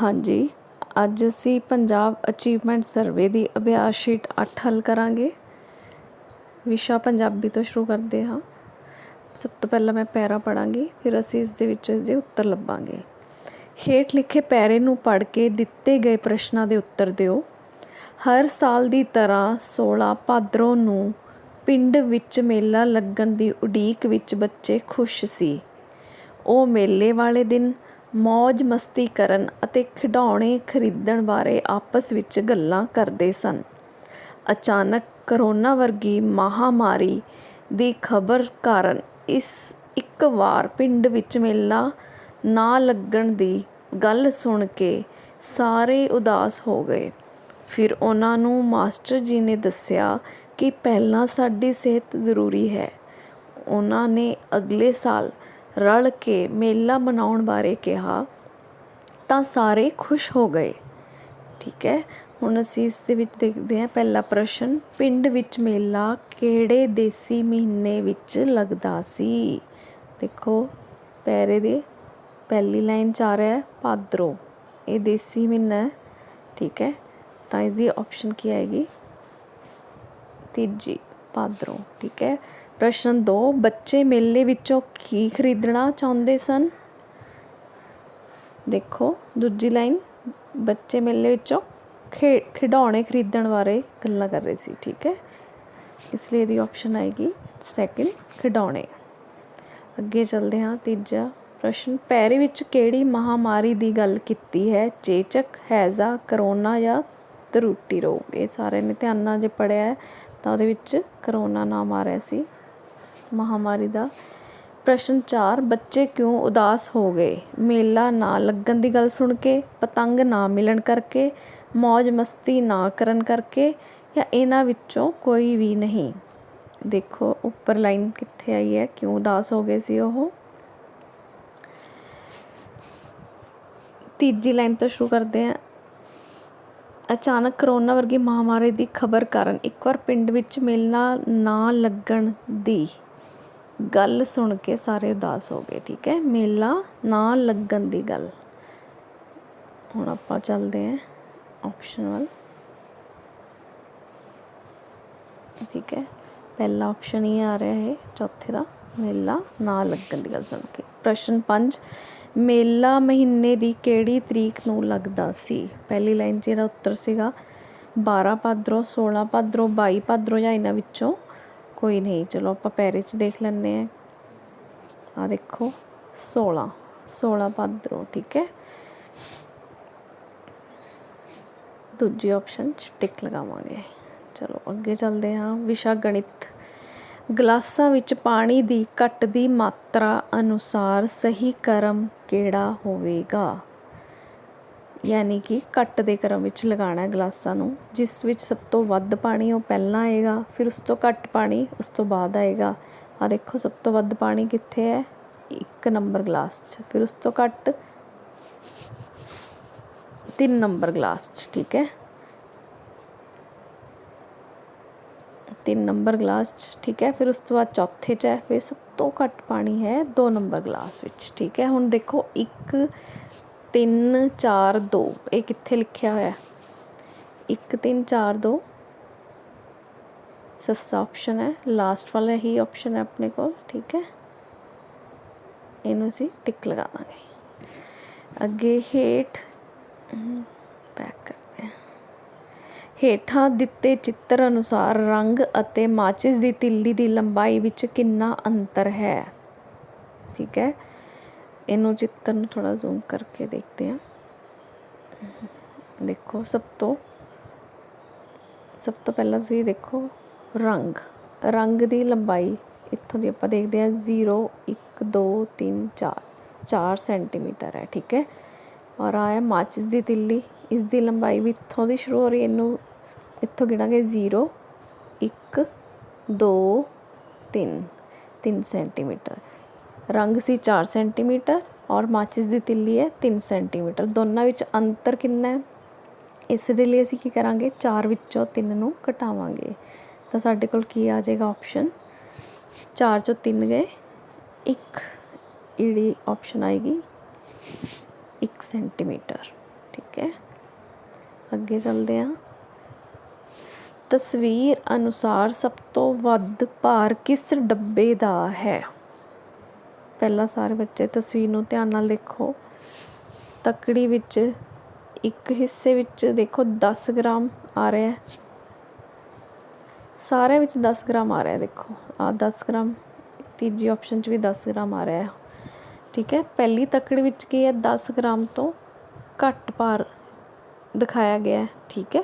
हाँ जी, ਅੱਜ ਅਸੀਂ ਪੰਜਾਬ ਅਚੀਵਮੈਂਟ ਸਰਵੇ ਦੀ ਅਭਿਆਸ ਸ਼ੀਟ 8 ਹੱਲ ਕਰਾਂਗੇ। ਵਿਸ਼ਾ ਪੰਜਾਬੀ ਤੋਂ ਸ਼ੁਰੂ ਕਰਦੇ ਹਾਂ। ਸਭ ਤੋਂ ਪਹਿਲਾਂ ਮੈਂ ਪੈਰਾ ਪੜ੍ਹਾਂਗੀ, ਫਿਰ ਅਸੀਂ ਇਸ ਦੇ ਵਿੱਚੋਂ ਇਸਦੇ ਉੱਤਰ ਲੱਭਾਂਗੇ। ਹੇਠ ਲਿਖੇ ਪੈਰੇ ਨੂੰ ਪੜ੍ਹ ਕੇ ਦਿੱਤੇ ਗਏ ਪ੍ਰਸ਼ਨਾਂ ਦੇ ਉੱਤਰ ਦਿਓ। ਹਰ ਸਾਲ ਦੀ ਤਰ੍ਹਾਂ 16 ਭਾਦਰੋਂ ਨੂੰ ਪਿੰਡ ਵਿੱਚ ਮੇਲਾ ਲੱਗਣ ਦੀ ਉਡੀਕ ਵਿੱਚ ਬੱਚੇ ਖੁਸ਼ ਸੀ। ਉਹ ਮੇਲੇ ਵਾਲੇ ਦਿਨ ਮੌਜ ਮਸਤੀ ਕਰਨ ਅਤੇ ਖਿਡੌਣੇ ਖਰੀਦਣ ਬਾਰੇ ਆਪਸ ਵਿੱਚ ਗੱਲਾਂ ਕਰਦੇ ਸਨ। ਅਚਾਨਕ ਕਰੋਨਾ ਵਰਗੀ ਮਹਾਂਮਾਰੀ ਦੀ ਖਬਰ ਕਾਰਨ ਇੱਕ ਵਾਰ ਪਿੰਡ ਵਿੱਚ ਮੇਲਾ ਨਾ ਲੱਗਣ ਦੀ ਗੱਲ ਸੁਣ ਕੇ ਸਾਰੇ ਉਦਾਸ ਹੋ ਗਏ। ਫਿਰ ਉਹਨਾਂ ਨੂੰ ਮਾਸਟਰ ਜੀ ਨੇ ਦੱਸਿਆ ਕਿ ਪਹਿਲਾਂ ਸਾਡੀ ਸਿਹਤ ਜ਼ਰੂਰੀ ਹੈ। ਉਹਨਾਂ ਨੇ ਅਗਲੇ ਸਾਲ ਰਲ ਕੇ ਮੇਲਾ ਮਨਾਉਣ ਬਾਰੇ ਕਿਹਾ ਤਾਂ ਸਾਰੇ ਖੁਸ਼ ਹੋ ਗਏ। ਠੀਕ ਹੈ, ਹੁਣ ਅਸੀਂ ਇਸ ਦੇ ਵਿੱਚ ਦੇਖਦੇ ਹਾਂ ਪਹਿਲਾ ਪ੍ਰਸ਼ਨ, ਪਿੰਡ ਵਿੱਚ ਮੇਲਾ ਕਿਹੜੇ ਦੇਸੀ ਮਹੀਨੇ ਵਿੱਚ ਲੱਗਦਾ ਸੀ। ਦੇਖੋ ਪੈਰੇ ਦੇ ਪਹਿਲੀ ਲਾਈਨ 'ਚ ਆ ਰਿਹਾ ਹੈ ਭਾਦਰੋਂ, ਇਹ ਦੇਸੀ ਮਹੀਨਾ ਹੈ। ਠੀਕ ਹੈ, ਤਾਂ ਇਸਦੀ ਆਪਸ਼ਨ ਕੀ ਆਏਗੀ, ਤੀਜੀ ਭਾਦਰੋਂ। ਠੀਕ ਹੈ, ਪ੍ਰਸ਼ਨ 2, ਬੱਚੇ ਮੇਲੇ ਵਿੱਚੋਂ ਕੀ ਖਰੀਦਣਾ ਚਾਹੁੰਦੇ ਸਨ। ਦੇਖੋ ਦੂਜੀ ਲਾਈਨ, ਬੱਚੇ ਮੇਲੇ ਵਿੱਚੋਂ ਖਿਡੌਣੇ ਖਰੀਦਣ ਬਾਰੇ ਗੱਲਾਂ ਕਰ ਰਹੇ ਸੀ। ਠੀਕ ਹੈ, ਇਸ ਲਈ ਇਹਦੀ ਆਪਸ਼ਨ ਆਏਗੀ ਸੈਕਿੰਡ, ਖਿਡੌਣੇ। ਅੱਗੇ ਚੱਲਦੇ ਹਾਂ, ਤੀਜਾ ਪ੍ਰਸ਼ਨ, ਪੈਰੇ ਵਿੱਚ ਕਿਹੜੀ ਮਹਾਂਮਾਰੀ ਦੀ ਗੱਲ ਕੀਤੀ ਹੈ। ਚੇਚਕ, ਹੈਜ਼ਾ, ਕਰੋਨਾ ਜਾਂ ਤਰੂਟੀ ਰੋਗ। ਇਹ ਸਾਰਿਆਂ ਨੇ ਧਿਆਨ ਨਾਲ ਜੇ ਪੜ੍ਹਿਆ ਹੈ ਤਾਂ ਉਹਦੇ ਵਿੱਚ ਕਰੋਨਾ ਨਾਮ ਆ ਰਿਹਾ ਸੀ ਮਹਾਂਮਾਰੀ ਦਾ। ਪ੍ਰਸ਼ਨ 4, ਬੱਚੇ ਕਿਉਂ ਉਦਾਸ ਹੋ ਗਏ। ਮੇਲਾ ਨਾ ਲੱਗਣ ਦੀ ਗੱਲ ਸੁਣ ਕੇ, ਪਤੰਗ ਨਾ ਮਿਲਣ ਕਰਕੇ, ਮੌਜ ਮਸਤੀ ਨਾ ਕਰਨ ਕਰਕੇ, ਜਾਂ ਇਹਨਾਂ ਵਿੱਚੋਂ ਕੋਈ ਵੀ ਨਹੀਂ। ਦੇਖੋ ਉੱਪਰ ਲਾਈਨ ਕਿੱਥੇ ਆਈ ਹੈ, ਕਿਉਂ ਉਦਾਸ ਹੋ ਗਏ ਸੀ ਉਹ। ਤੀਜੀ ਲਾਈਨ ਤੋਂ ਸ਼ੁਰੂ ਕਰਦੇ ਹਾਂ। ਅਚਾਨਕ ਕਰੋਨਾ ਵਰਗੀ ਮਹਾਂਮਾਰੀ ਦੀ ਖਬਰ ਕਾਰਨ ਇੱਕ ਵਾਰ ਪਿੰਡ ਵਿੱਚ ਮੇਲਾ ਨਾ ਲੱਗਣ ਦੀ ਗੱਲ ਸੁਣ ਕੇ ਸਾਰੇ ਉਦਾਸ ਹੋ ਗਏ। ਠੀਕ ਹੈ, ਮੇਲਾ ਨਾ ਲੱਗਣ ਦੀ ਗੱਲ। ਹੁਣ ਆਪਾਂ ਚੱਲਦੇ ਹਾਂ ਆਪਸ਼ਨ ਵੱਲ। ਠੀਕ ਹੈ, ਪਹਿਲਾ ਆਪਸ਼ਨ ਹੀ ਆ ਰਿਹਾ ਹੈ ਚੌਥੇ ਦਾ, ਮੇਲਾ ਨਾ ਲੱਗਣ ਦੀ ਗੱਲ ਸੁਣ ਕੇ। ਪ੍ਰਸ਼ਨ 5, ਮੇਲਾ ਮਹੀਨੇ ਦੀ ਕਿਹੜੀ ਤਰੀਕ ਨੂੰ ਲੱਗਦਾ ਸੀ। ਪਹਿਲੀ ਲਾਈਨ 'ਚ ਇਹਦਾ ਉੱਤਰ ਸੀਗਾ 12 ਭਾਦਰੋਂ, 16 ਭਾਦਰੋਂ, 22 ਭਾਦਰੋਂ ਜਾਂ ਇਹਨਾਂ ਵਿੱਚੋਂ ਕੋਈ ਨਹੀਂ। ਚਲੋ ਆਪਾਂ ਪੈਰੇ 'ਚ ਦੇਖ ਲੈਂਦੇ ਹਾਂ। ਆਹ ਦੇਖੋ 16 ਭਾਦਰੋਂ। ਠੀਕ ਹੈ, ਦੂਜੀ ਆਪਸ਼ਨ 'ਚ ਟਿਕ ਲਗਾਵਾਂਗੇ। ਚਲੋ ਅੱਗੇ ਚੱਲਦੇ ਹਾਂ। ਵਿਸ਼ਾ ਗਣਿਤ। ਗਲਾਸਾਂ ਵਿੱਚ ਪਾਣੀ ਦੀ ਘਟਦੀ ਮਾਤਰਾ ਅਨੁਸਾਰ ਸਹੀ ਕ੍ਰਮ ਕਿਹੜਾ ਹੋਵੇਗਾ। ਯਾਨੀ ਕਿ ਘੱਟ ਦੇ ਕ੍ਰਮ ਵਿੱਚ ਲਗਾਉਣਾ ਗਲਾਸਾਂ ਨੂੰ। ਜਿਸ ਵਿੱਚ ਸਭ ਤੋਂ ਵੱਧ ਪਾਣੀ ਉਹ ਪਹਿਲਾਂ ਆਏਗਾ, ਫਿਰ ਉਸ ਤੋਂ ਘੱਟ ਪਾਣੀ ਉਸ ਤੋਂ ਬਾਅਦ ਆਏਗਾ। ਆਹ ਦੇਖੋ ਸਭ ਤੋਂ ਵੱਧ ਪਾਣੀ ਕਿੱਥੇ ਹੈ, 1 ਨੰਬਰ ਗਲਾਸ 'ਚ, ਫਿਰ ਉਸ ਤੋਂ ਘੱਟ 3 ਨੰਬਰ ਗਲਾਸ 'ਚ। ਠੀਕ ਹੈ, 3 ਨੰਬਰ ਗਲਾਸ 'ਚ। ਠੀਕ ਹੈ, ਫਿਰ ਉਸ ਤੋਂ ਬਾਅਦ ਚੌਥੇ 'ਚ ਹੈ, ਫਿਰ ਸਭ ਤੋਂ ਘੱਟ ਪਾਣੀ ਹੈ 2 ਨੰਬਰ ਗਲਾਸ ਵਿੱਚ। ਠੀਕ ਹੈ, ਹੁਣ ਦੇਖੋ 1 3 4 2 ਇਹ ਕਿੱਥੇ ਲਿਖਿਆ ਹੋਇਆ, 1 3 4 2 ਸੱਸਾ ਆਪਸ਼ਨ ਹੈ, ਲਾਸਟ ਵਾਲਾ ਹੀ ਆਪਸ਼ਨ ਹੈ ਆਪਣੇ ਕੋਲ। ਠੀਕ ਹੈ, ਇਹਨੂੰ ਅਸੀਂ ਟਿਕ ਲਗਾ ਦਾਂਗੇ। ਅੱਗੇ ਹੇਠ ਪੈਕ ਕਰਦੇ ਹਾਂ। ਹੇਠਾਂ ਦਿੱਤੇ ਚਿੱਤਰ ਅਨੁਸਾਰ ਰੰਗ ਅਤੇ ਮਾਚਿਸ ਦੀ ਤਿੱਲੀ ਦੀ ਲੰਬਾਈ ਵਿੱਚ ਕਿੰਨਾ ਅੰਤਰ ਹੈ। ਠੀਕ ਹੈ, ਇਹਨੂੰ ਚਿੱਤਰ ਨੂੰ ਥੋੜ੍ਹਾ ਜ਼ੂਮ ਕਰਕੇ ਦੇਖਦੇ ਹਾਂ। ਦੇਖੋ ਸਭ ਤੋਂ ਪਹਿਲਾਂ ਤੁਸੀਂ ਦੇਖੋ ਰੰਗ ਦੀ ਲੰਬਾਈ ਇੱਥੋਂ ਦੀ ਆਪਾਂ ਦੇਖਦੇ ਹਾਂ 0 1 2 3 4 ਸੈਂਟੀਮੀਟਰ ਹੈ। ਠੀਕ ਹੈ, ਔਰ ਆਹ ਹੈ ਮਾਚਿਸ ਦੀ ਤਿੱਲੀ, ਇਸ ਦੀ ਲੰਬਾਈ ਵੀ ਇੱਥੋਂ ਦੀ ਸ਼ੁਰੂ ਹੋ ਰਹੀ, ਇਹਨੂੰ ਇੱਥੋਂ ਗਿਣਾਂਗੇ 0 1 2 3 ਸੈਂਟੀਮੀਟਰ। ਰੰਗ ਸੀ 4 ਸੈਂਟੀਮੀਟਰ ਔਰ ਮਾਚਿਸ ਦੀ ਤਿੱਲੀ ਹੈ 3 ਸੈਂਟੀਮੀਟਰ। ਦੋਨਾਂ ਵਿੱਚ ਅੰਤਰ ਕਿੰਨਾ ਹੈ, ਇਸ ਦੇ ਲਈ ਅਸੀਂ ਕੀ ਕਰਾਂਗੇ, 4 ਵਿੱਚੋਂ 3 ਨੂੰ ਘਟਾਵਾਂਗੇ ਤਾਂ ਸਾਡੇ ਕੋਲ ਕੀ ਆ ਜਾਏਗਾ ਆਪਸ਼ਨ, 4 ਚੋਂ 3 ਗਏ 1, ਜਿਹੜੀ ਆਪਸ਼ਨ ਆਏਗੀ 1 ਸੈਂਟੀਮੀਟਰ। है। ਅੱਗੇ ਚੱਲਦੇ ਹਾਂ। ਤਸਵੀਰ ਅਨੁਸਾਰ ਸਭ ਤੋਂ ਵੱਧ ਭਾਰ ਕਿਸ ਡੱਬੇ ਦਾ ਹੈ? ਪਹਿਲਾਂ ਸਾਰੇ ਬੱਚੇ ਤਸਵੀਰ ਨੂੰ ਧਿਆਨ ਨਾਲ ਦੇਖੋ। ਤੱਕੜੀ ਵਿੱਚ ਇੱਕ ਹਿੱਸੇ ਵਿੱਚ ਦੇਖੋ 10 ਗ੍ਰਾਮ ਆ ਰਿਹਾ, ਸਾਰਿਆਂ ਵਿੱਚ 10 ਗ੍ਰਾਮ ਆ ਰਿਹਾ। ਦੇਖੋ ਆਹ 10 ਗ੍ਰਾਮ, ਤੀਜੀ ਆਪਸ਼ਨ 'ਚ ਵੀ 10 ਗ੍ਰਾਮ ਆ ਰਿਹਾ, ਠੀਕ ਹੈ। ਪਹਿਲੀ ਤੱਕੜੀ ਵਿੱਚ ਕੀ ਹੈ, 10 ਗ੍ਰਾਮ ਤੋਂ ਘੱਟ ਭਾਰ ਦਿਖਾਇਆ ਗਿਆ, ਠੀਕ ਹੈ।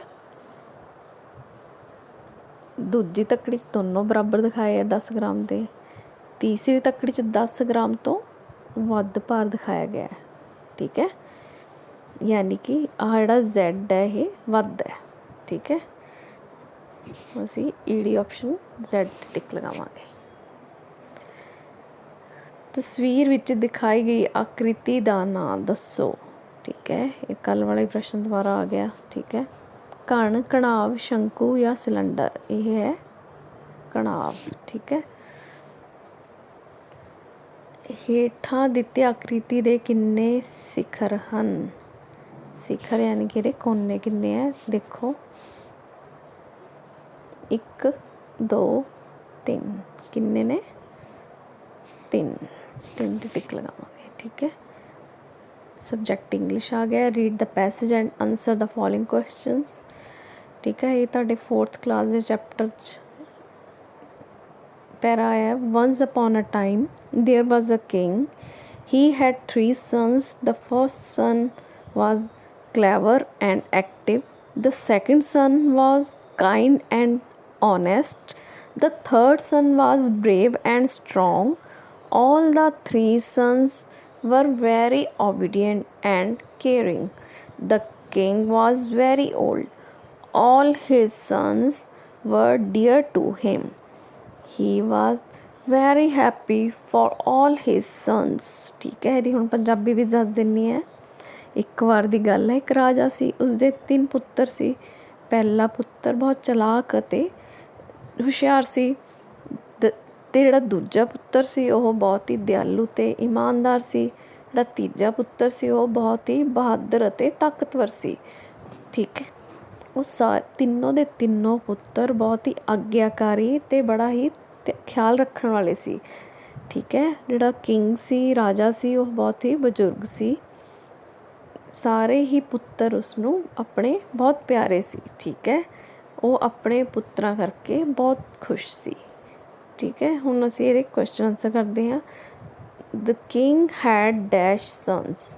ਦੂਜੀ ਤੱਕੜੀ 'ਚ ਦੋਨੋਂ ਬਰਾਬਰ ਦਿਖਾਏ ਆ 10 ਗ੍ਰਾਮ ਦੇ। ਤੀਸਰੀ ਤੱਕੜੀ 'ਚ 10 ਗ੍ਰਾਮ ਤੋਂ ਵੱਧ ਭਾਰ ਦਿਖਾਇਆ ਗਿਆ, ਠੀਕ ਹੈ। ਯਾਨੀ ਕਿ ਆਹ ਜਿਹੜਾ Z ਹੈ ਇਹ ਵੱਧ ਹੈ, ਠੀਕ ਹੈ। ਅਸੀਂ ਈਡੀ ਆਪਸ਼ਨ Z ਟਿਕ ਲਗਾਵਾਂਗੇ। ਤਸਵੀਰ ਵਿੱਚ ਦਿਖਾਈ ਗਈ ਆਕ੍ਰਿਤੀ ਦਾ ਨਾਂ ਦੱਸੋ, ਠੀਕ ਹੈ। ਇਹ ਕੱਲ੍ਹ ਵਾਲਾ ਹੀ ਪ੍ਰਸ਼ਨ ਦੁਬਾਰਾ ਆ ਗਿਆ, ਠੀਕ ਹੈ। ਘਣ, ਘਣਾਵ, ਸ਼ੰਕੂ ਜਾਂ ਸਿਲੰਡਰ? ਇਹ ਹੈ ਘਣਾਵ, ਠੀਕ ਹੈ। ਹੇਠਾਂ ਦਿੱਤੀ ਆਕ੍ਰਿਤੀ ਦੇ ਕਿੰਨੇ ਸਿਖਰ ਹਨ? ਸਿਖਰ ਯਾਨੀ ਕਿ ਇਹਦੇ ਕੋਨੇ ਕਿੰਨੇ ਹੈ? ਦੇਖੋ 1 2 3, ਕਿੰਨੇ ਨੇ? 3 ਦੀ ਟਿਕ ਲਗਾਵਾਂਗੇ, ਠੀਕ ਹੈ। ਸਬਜੈਕਟ ਇੰਗਲਿਸ਼ ਆ ਗਿਆ। Read the passage and answer the following questions, ਠੀਕ ਹੈ। ਇਹ ਤੁਹਾਡੇ 4th ਕਲਾਸ ਦੇ ਚੈਪਟਰ 'ਚ ਪੈਰਾ ਆਇਆ। Once upon a time there was a king, he had 3 sons. The first son was clever and active, the second son was kind and honest, the third son was brave and strong. All the 3 sons were very obedient and caring. The king was very old. All his sons were dear to him. He was very happy for all his sons, ਠੀਕ ਹੈ। ਇਹਦੀ ਹੁਣ ਪੰਜਾਬੀ ਵੀ ਦੱਸ ਦਿੰਦੀ ਹੈ। ਇੱਕ ਵਾਰ ਦੀ ਗੱਲ ਹੈ, ਇੱਕ ਰਾਜਾ ਸੀ, ਉਸਦੇ 3 ਪੁੱਤਰ ਸੀ। ਪਹਿਲਾ ਪੁੱਤਰ ਬਹੁਤ ਚਲਾਕ ਅਤੇ ਹੁਸ਼ਿਆਰ ਸੀ, ਅਤੇ ਜਿਹੜਾ ਦੂਜਾ ਪੁੱਤਰ ਸੀ ਉਹ ਬਹੁਤ ਹੀ ਦਿਆਲੂ ਅਤੇ ਇਮਾਨਦਾਰ ਸੀ। ਜਿਹੜਾ ਤੀਜਾ ਪੁੱਤਰ ਸੀ ਉਹ ਬਹੁਤ ਹੀ ਬਹਾਦਰ ਅਤੇ ਤਾਕਤਵਰ ਸੀ, ਠੀਕ ਹੈ। ਉਹ ਤਿੰਨੋਂ ਦੇ ਤਿੰਨੋਂ ਪੁੱਤਰ ਬਹੁਤ ਹੀ ਆਗਿਆਕਾਰੀ ਅਤੇ ਬੜਾ ਹੀ ਖਿਆਲ ਰੱਖਣ ਵਾਲੇ ਸੀ, ਠੀਕ ਹੈ। ਜਿਹੜਾ ਕਿੰਗ ਸੀ, ਰਾਜਾ ਸੀ, ਉਹ ਬਹੁਤ ਹੀ ਬਜ਼ੁਰਗ ਸੀ। ਸਾਰੇ ਹੀ ਪੁੱਤਰ ਉਸਨੂੰ ਆਪਣੇ ਬਹੁਤ ਪਿਆਰੇ ਸੀ, ਠੀਕ ਹੈ। ਉਹ ਆਪਣੇ ਪੁੱਤਰਾਂ ਕਰਕੇ ਬਹੁਤ ਖੁਸ਼ ਸੀ, ਠੀਕ ਹੈ। ਹੁਣ ਅਸੀਂ ਇਹਦੇ ਕੁਐਸਚਨ ਆਨਸਰ ਕਰਦੇ ਹਾਂ। The king had dash sons,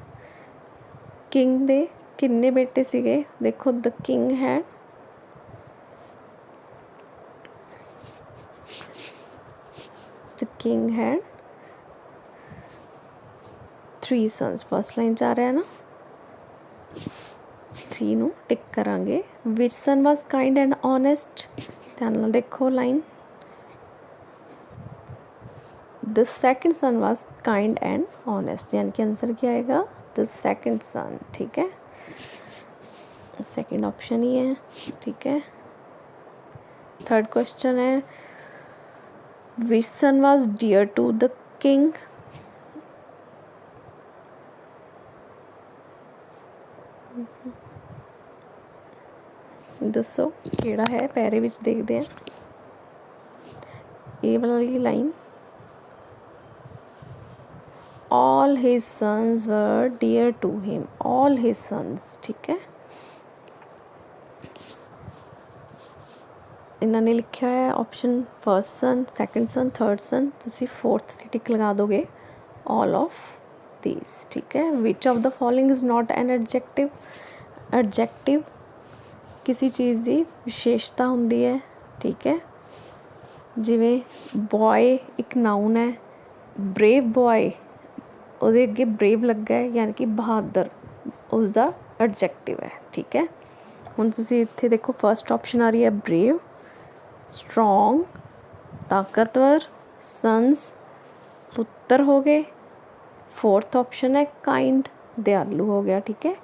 king ਦੇ ਕਿੰਨੇ ਬੇਟੇ ਸੀਗੇ? ਦੇਖੋ the king had had 3 sons. First line 'ਚ ਆ ਰਿਹਾ ਨਾ, 3 ਨੂੰ ਟਿਕ ਕਰਾਂਗੇ। Which son was kind and honest, ਧਿਆਨ ਨਾਲ ਦੇਖੋ line. The second son was kind and honest, ਯਾਨੀ ਕਿ ਆਂਸਰ ਕੀ ਆਏਗਾ? ਦ ਸੈਕਿੰਡ ਸਨ, ਠੀਕ ਹੈ। सेकेंड ऑप्शन ही है, ठीक है। थर्ड क्वेश्चन है which son was dear to the king? दसो केड़ा है? पैरे विच देखते हैं ये वाली line, all his sons were dear to him, all his sons, ठीक है। इन्होंने लिखा है ऑप्शन फर्स्ट सन, सेकंड सन, थर्ड सन, तुसी फोर्थ की टिक लगा दोगे ऑल ऑफ दीज, ठीक है। Which of the following is not an adjective? Adjective किसी चीज़ की विशेषता होंदी है, ठीक है। जिमें बॉय एक नाउन है, ब्रेव बॉय ਉਹਦੇ ਅੱਗੇ ਬਰੇਵ ਲੱਗਾ ਹੈ ਯਾਨੀ ਕਿ ਬਹਾਦਰ, ਉਸਦਾ ਐਡਜੈਕਟਿਵ ਹੈ, ਠੀਕ ਹੈ। ਹੁਣ ਤੁਸੀਂ ਇੱਥੇ ਦੇਖੋ ਫਸਟ ਆਪਸ਼ਨ ਆ ਰਹੀ ਹੈ ਬਰੇਵ, ਸਟਰੋਂਗ ਤਾਕਤਵਰ, ਸਨਸ ਪੁੱਤਰ ਹੋ ਗਏ, फोर्थ ऑप्शन है काइंड दयालु हो गया, ठीक है।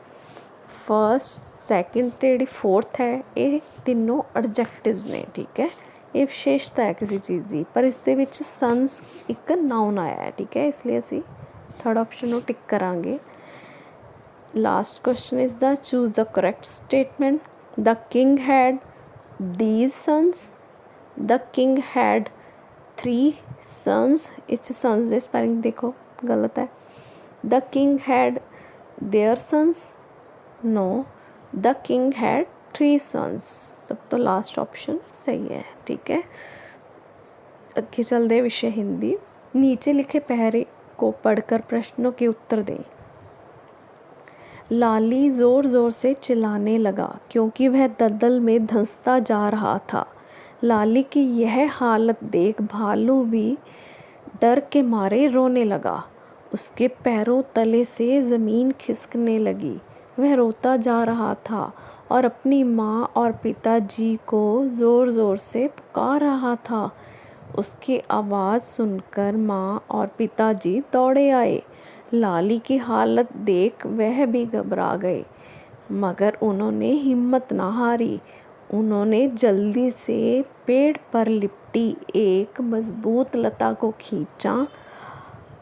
फर्स्ट सैकेंड तो जी फोर्थ है ये तीनों एडजैक्टिव ने, ठीक है। ये विशेषता है किसी चीज़ की, पर इस सन्स एक नाउन आया है, ठीक है। इसलिए असी थर्ड ऑप्शन को टिक करांगे। Last question is the choose the correct statement. The king had these sons. The king had 3 sons. इस sons ਦੇ spelling देखो गलत है. The king had their sons. No. The king had 3 sons. सब तो last option सही है. ठीक है, आगे चलते विषय हिंदी. नीचे लिखे पहरे को पढ़कर प्रश्नों के उत्तर दें. लाली ज़ोर ज़ोर से चिल्लाने लगा क्योंकि वह दलदल में धंसता जा रहा था. लाली की यह हालत देख भालू भी डर के मारे रोने लगा. उसके पैरों तले से ज़मीन खिसकने लगी. वह रोता जा रहा था और अपनी माँ और पिताजी को ज़ोर ज़ोर से पुकार रहा था. उसकी आवाज़ सुनकर माँ और पिताजी दौड़े आए. लाली की हालत देख वह भी घबरा गए, मगर उन्होंने हिम्मत न हारी. उन्होंने जल्दी से पेड़ पर लिपटी एक मजबूत लता को खींचा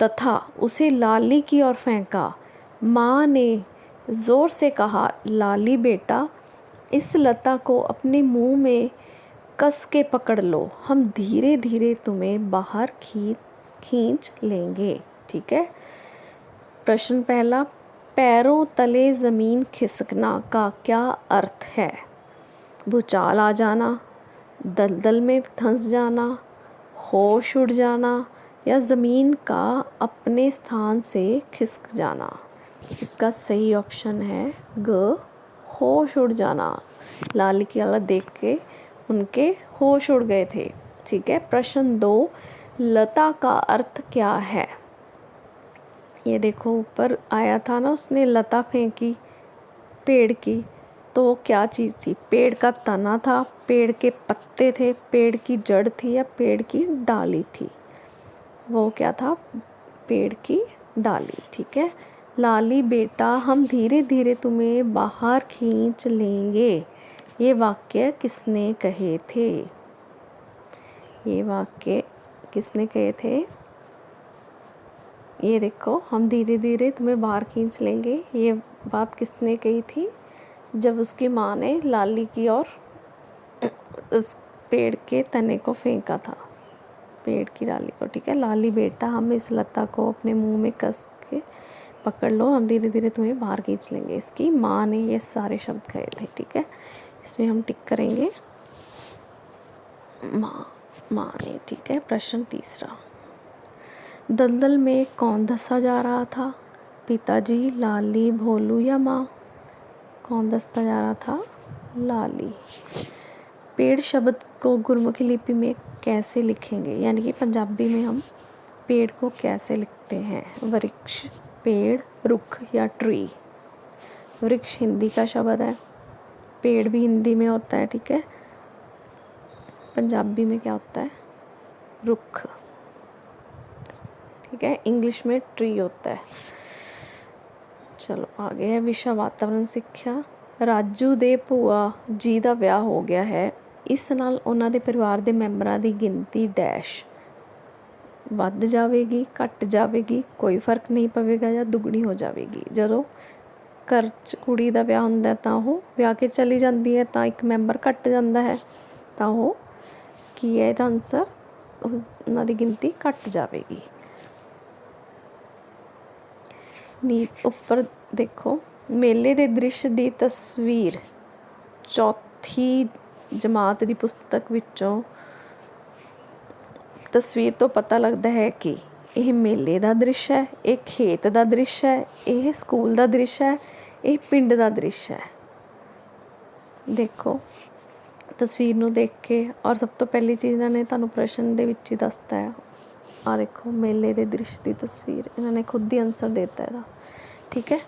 तथा उसे लाली की ओर फेंका. माँ ने ज़ोर से कहा, लाली बेटा, इस लता को अपने मुंह में कस के पकड़ लो. हम धीरे धीरे तुम्हें बाहर खींच लेंगे. ठीक है. प्रश्न पहला, पैरों तले ज़मीन खिसकना का क्या अर्थ है? भूचाल आ जाना, दलदल में धंस जाना, होश उड़ जाना या ज़मीन का अपने स्थान से खिसक जाना. इसका सही ऑप्शन है ग, होश उड़ जाना. लाली की हालत देख के उनके होश उड़ गए थे. ठीक है. प्रश्न 2, लता का अर्थ क्या है? ये देखो ऊपर आया था ना, उसने लता फेंकी पेड़ की, तो वो क्या चीज़ थी? पेड़ का तना था, पेड़ के पत्ते थे, पेड़ की जड़ थी या पेड़ की डाली थी? वो क्या था? पेड़ की डाली. ठीक है. लाली बेटा, हम धीरे धीरे तुम्हें बाहर खींच लेंगे. ये वाक्य किसने कहे थे? ये वाक्य किसने कहे थे? ये देखो, हम धीरे धीरे तुम्हें बाहर खींच लेंगे. ये बात किसने कही थी? जब उसकी माँ ने लाली की ओर उस पेड़ के तने को फेंका था, पेड़ की डाली को. ठीक है. लाली बेटा, हम इस लता को अपने मुंह में कस के पकड़ लो, हम धीरे धीरे तुम्हें बाहर खींच लेंगे. इसकी माँ ने ये सारे शब्द कहे थे. ठीक है. इसमें हम टिक करेंगे माँ ने. ठीक है. प्रश्न तीसरा, दलदल में कौन धंसा जा रहा था? पिताजी, लाली, भोलू या माँ? कौन धंसता जा रहा था? लाली. पेड़ शब्द को गुरमुखी लिपि में कैसे लिखेंगे? यानी कि पंजाबी में हम पेड़ को कैसे लिखते हैं? वृक्ष, पेड़, रुख या ट्री. वृक्ष हिंदी का शब्द है, पेड़ भी हिंदी में होता है. ठीक है. पंजाबी में क्या होता है? रुख. ठीक है. इंग्लिश में ट्री होता है. चलो आगे है विषय वातावरण सिक्ख्या. राजू ਦੇ ਭੂਆ ਜੀ ਦਾ ਵਿਆਹ ਹੋ ਗਿਆ ਹੈ. ਇਸ ਨਾਲ ਉਹਨਾਂ ਦੇ ਪਰਿਵਾਰ ਦੇ ਮੈਂਬਰਾਂ ਦੀ ਗਿਣਤੀ ਡੈਸ਼ ਵੱਧ ਜਾਵੇਗੀ, ਘਟ ਜਾਵੇਗੀ, ਕੋਈ ਫਰਕ ਨਹੀਂ ਪਵੇਗਾ ਜਾਂ ਦੁੱਗਣੀ ਹੋ ਜਾਵੇਗੀ. ਜਦੋਂ ਘਰ 'ਚ ਕੁੜੀ ਦਾ ਵਿਆਹ ਹੁੰਦਾ ਤਾਂ ਉਹ ਵਿਆਹ ਕੇ ਚਲੀ ਜਾਂਦੀ ਹੈ ਤਾਂ ਇੱਕ ਮੈਂਬਰ ਘਟ ਜਾਂਦਾ ਹੈ, ਤਾਂ ਉਹ ਕੀ ਹੈ ਇਹਦਾ ਆਨਸਰ? ਉਹਨਾਂ ਦੀ ਗਿਣਤੀ ਘਟ ਜਾਵੇਗੀ. ਉੱਪਰ ਦੇਖੋ, ਮੇਲੇ ਦੇ ਦ੍ਰਿਸ਼ ਦੀ ਤਸਵੀਰ ਚੌਥੀ ਜਮਾਤ ਦੀ ਪੁਸਤਕ ਵਿੱਚੋਂ ਤਸਵੀਰ ਤੋਂ ਪਤਾ ਲੱਗਦਾ ਹੈ ਕਿ ਇਹ ਮੇਲੇ ਦਾ ਦ੍ਰਿਸ਼ ਹੈ, ਇਹ ਖੇਤ ਦਾ ਦ੍ਰਿਸ਼ ਹੈ, ਇਹ ਸਕੂਲ ਦਾ ਦ੍ਰਿਸ਼ ਹੈ, ਇਹ ਪਿੰਡ ਦਾ ਦ੍ਰਿਸ਼ ਹੈ. ਦੇਖੋ ਤਸਵੀਰ ਨੂੰ ਦੇਖ ਕੇ, ਔਰ ਸਭ ਤੋਂ ਪਹਿਲੀ ਚੀਜ਼ ਇਹਨਾਂ ਨੇ ਤੁਹਾਨੂੰ ਪ੍ਰਸ਼ਨ ਦੇ ਵਿੱਚ ਹੀ ਦੱਸਤਾ ਹੈ. ਆ ਦੇਖੋ ਮੇਲੇ ਦੇ ਦ੍ਰਿਸ਼ ਦੀ ਤਸਵੀਰ, ਇਹਨਾਂ ਨੇ ਖੁਦ ਹੀ ਆਨਸਰ ਦੇ ਦਿੱਤਾ ਇਹਦਾ. ਠੀਕ ਹੈ.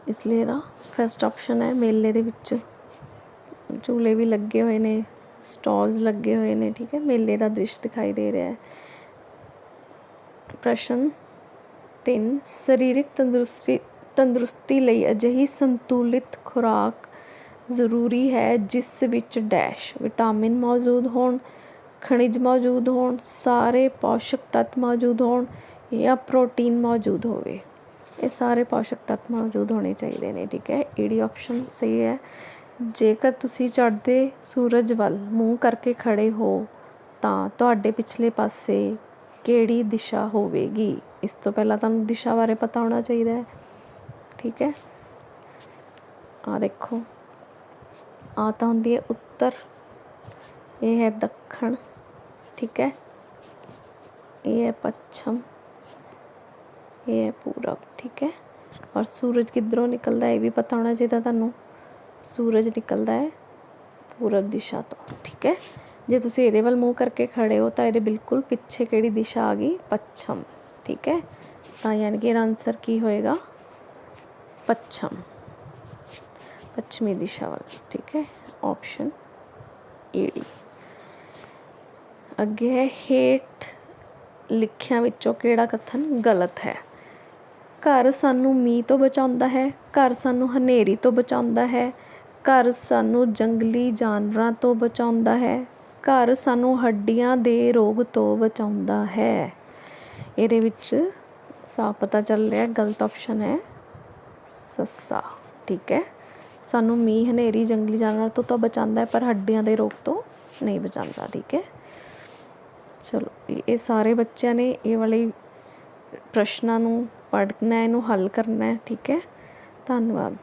ਇਸ ਲਈ ਇਹਦਾ ਫਸਟ ਆਪਸ਼ਨ ਹੈ. ਮੇਲੇ ਦੇ ਵਿੱਚ ਝੂਲੇ ਵੀ ਲੱਗੇ ਹੋਏ ਨੇ, ਸਟਾਲਸ ਲੱਗੇ ਹੋਏ ਨੇ. ਠੀਕ ਹੈ. ਮੇਲੇ ਦਾ ਦ੍ਰਿਸ਼ ਦਿਖਾਈ ਦੇ ਰਿਹਾ ਹੈ. ਪ੍ਰਸ਼ਨ 3, ਸਰੀਰਕ ਤੰਦਰੁਸਤੀ ਲਈ ਅਜਿਹੀ ਸੰਤੁਲਿਤ ਖੁਰਾਕ ਜ਼ਰੂਰੀ ਹੈ ਜਿਸ ਵਿੱਚ ਡੈਸ਼ ਵਿਟਾਮਿਨ ਮੌਜੂਦ ਹੋਣ, ਖਣਿਜ ਮੌਜੂਦ ਹੋਣ, ਸਾਰੇ ਪੌਸ਼ਕ ਤੱਤ ਮੌਜੂਦ ਹੋਣ ਜਾਂ ਪ੍ਰੋਟੀਨ ਮੌਜੂਦ ਹੋਵੇ. ਇਹ ਸਾਰੇ ਪੋਸ਼ਕ ਤੱਤ ਮੌਜੂਦ ਹੋਣੇ ਚਾਹੀਦੇ ਨੇ। ਠੀਕ ਹੈ, ਈਡੀ ਆਪਸ਼ਨ ਸਹੀ ਹੈ। ਜੇਕਰ ਤੁਸੀਂ ਚੜ੍ਹਦੇ ਸੂਰਜ ਵੱਲ ਮੂੰਹ ਕਰਕੇ ਖੜੇ ਹੋ ਤਾਂ ਤੁਹਾਡੇ ਪਿਛਲੇ ਪਾਸੇ ਕਿਹੜੀ ਦਿਸ਼ਾ ਹੋਵੇਗੀ? ਇਸ ਤੋਂ ਪਹਿਲਾਂ ਤੁਹਾਨੂੰ ਦਿਸ਼ਾ ਬਾਰੇ ਪਤਾ ਹੋਣਾ ਚਾਹੀਦਾ ਹੈ। ਠੀਕ ਹੈ, ਆ ਦੇਖੋ, ਆ ਤਾਂ ਹੁੰਦੀ ਹੈ ਉੱਤਰ, ਇਹ ਹੈ ਦੱਖਣ, ਠੀਕ ਹੈ, ਇਹ ਹੈ ਪੱਛਮ, ਇਹ ਹੈ ਪੂਰਬ। ਠੀਕ ਹੈ, ਔਰ ਸੂਰਜ ਕਿੱਧਰੋਂ ਨਿਕਲਦਾ ਇਹ ਵੀ ਪਤਾ ਹੋਣਾ ਚਾਹੀਦਾ ਤੁਹਾਨੂੰ। ਸੂਰਜ ਨਿਕਲਦਾ ਹੈ ਪੂਰਬ ਦਿਸ਼ਾ ਤੋਂ। ਠੀਕ ਹੈ, ਜੇ ਤੁਸੀਂ ਇਹਦੇ ਵੱਲ ਮੂੰਹ ਕਰਕੇ ਖੜੇ ਹੋ ਤਾਂ ਇਹਦੇ ਬਿਲਕੁਲ ਪਿੱਛੇ ਕਿਹੜੀ ਦਿਸ਼ਾ ਆ ਗਈ? ਪੱਛਮ। ਠੀਕ ਹੈ, ਤਾਂ ਯਾਨੀ ਕਿ ਇਹਦਾ ਆਨਸਰ ਕੀ ਹੋਏਗਾ? ਪੱਛਮ, ਪੱਛਮੀ ਦਿਸ਼ਾ ਵੱਲ। ਠੀਕ ਹੈ, ਆਪਸ਼ਨ ਈਡੀ। ਅੱਗੇ ਹੈ, ਹੇਠ ਲਿਖਿਆਂ ਵਿੱਚੋਂ ਕਿਹੜਾ ਕਥਨ ਗਲਤ ਹੈ? ਘਰ ਸਾਨੂੰ ਮੀਂਹ ਤੋਂ ਬਚਾਉਂਦਾ ਹੈ, ਘਰ ਸਾਨੂੰ ਹਨੇਰੀ ਤੋਂ ਬਚਾਉਂਦਾ ਹੈ, ਘਰ ਸਾਨੂੰ ਜੰਗਲੀ ਜਾਨਵਰਾਂ ਤੋਂ ਬਚਾਉਂਦਾ ਹੈ, ਘਰ ਸਾਨੂੰ ਹੱਡੀਆਂ ਦੇ ਰੋਗ ਤੋਂ ਬਚਾਉਂਦਾ ਹੈ। ਇਹਦੇ ਵਿੱਚ ਸਾਫ਼ ਪਤਾ ਚੱਲ ਰਿਹਾ ਗਲਤ ਆਪਸ਼ਨ ਹੈ ਸੱਸਾ। ਠੀਕ ਹੈ, ਸਾਨੂੰ ਮੀਂਹ, ਹਨੇਰੀ, ਜੰਗਲੀ ਜਾਨਵਰਾਂ ਤੋਂ ਤਾਂ ਬਚਾਉਂਦਾ ਹੈ ਪਰ ਹੱਡੀਆਂ ਦੇ ਰੋਗ ਤੋਂ ਨਹੀਂ ਬਚਾਉਂਦਾ। ਠੀਕ ਹੈ, ਚਲੋ ਇਹ ਸਾਰੇ ਬੱਚਿਆਂ ਨੇ ਇਹ ਵਾਲੇ ਪ੍ਰਸ਼ਨਾਂ ਨੂੰ ਪੜ੍ਹਨਾ, ਇਹਨੂੰ ਹੱਲ ਕਰਨਾ ਹੈ। ਠੀਕ ਹੈ, ਧੰਨਵਾਦ।